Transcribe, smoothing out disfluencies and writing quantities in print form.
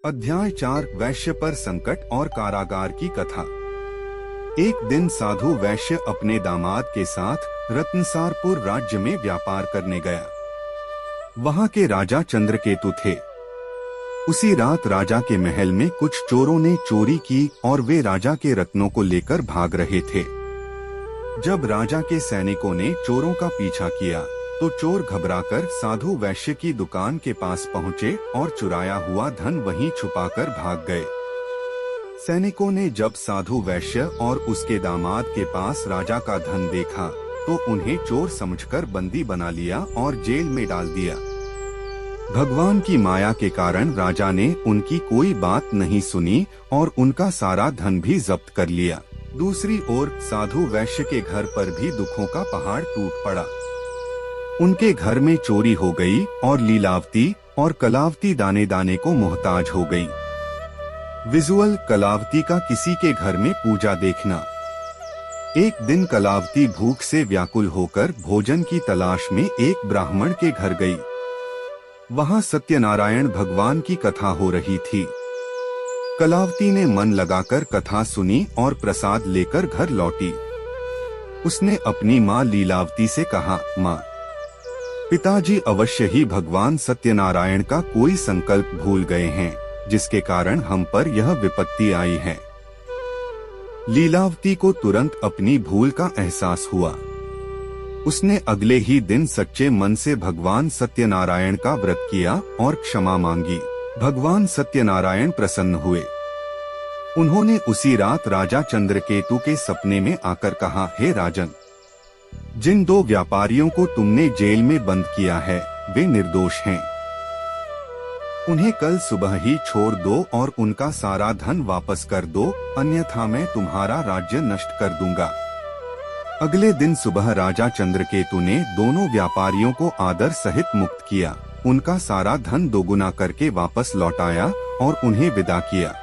अध्याय 4 वैश्य पर संकट और कारागार की कथा। एक दिन साधु वैश्य अपने दामाद के साथ रत्नसारपुर राज्य में व्यापार करने गया। वहां के राजा चंद्रकेतु थे। उसी रात राजा के महल में कुछ चोरों ने चोरी की और वे राजा के रत्नों को लेकर भाग रहे थे। जब राजा के सैनिकों ने चोरों का पीछा किया तो चोर घबराकर साधु वैश्य की दुकान के पास पहुंचे और चुराया हुआ धन वहीं छुपाकर भाग गए। सैनिकों ने जब साधु वैश्य और उसके दामाद के पास राजा का धन देखा तो उन्हें चोर समझकर बंदी बना लिया और जेल में डाल दिया। भगवान की माया के कारण राजा ने उनकी कोई बात नहीं सुनी और उनका सारा धन भी जब्त कर लिया। दूसरी ओर साधु वैश्य के घर पर भी दुखों का पहाड़ टूट पड़ा। उनके घर में चोरी हो गई और लीलावती और कलावती दाने दाने को मोहताज हो गई। विजुअल कलावती का किसी के घर में पूजा देखना। एक दिन कलावती भूख से व्याकुल होकर भोजन की तलाश में एक ब्राह्मण के घर गई। वहां सत्यनारायण भगवान की कथा हो रही थी। कलावती ने मन लगाकर कथा सुनी और प्रसाद लेकर घर लौटी। उसने अपनी माँ लीलावती से कहा, माँ, पिताजी अवश्य ही भगवान सत्यनारायण का कोई संकल्प भूल गए हैं, जिसके कारण हम पर यह विपत्ति आई है। लीलावती को तुरंत अपनी भूल का एहसास हुआ। उसने अगले ही दिन सच्चे मन से भगवान सत्यनारायण का व्रत किया और क्षमा मांगी। भगवान सत्यनारायण प्रसन्न हुए। उन्होंने उसी रात राजा चंद्रकेतु के सपने में आकर कहा, हे राजन, जिन दो व्यापारियों को तुमने जेल में बंद किया है वे निर्दोष हैं। उन्हें कल सुबह ही छोड़ दो और उनका सारा धन वापस कर दो, अन्यथा मैं तुम्हारा राज्य नष्ट कर दूंगा। अगले दिन सुबह राजा चंद्रकेतु ने दोनों व्यापारियों को आदर सहित मुक्त किया, उनका सारा धन दोगुना करके वापस लौटाया और उन्हें विदा किया।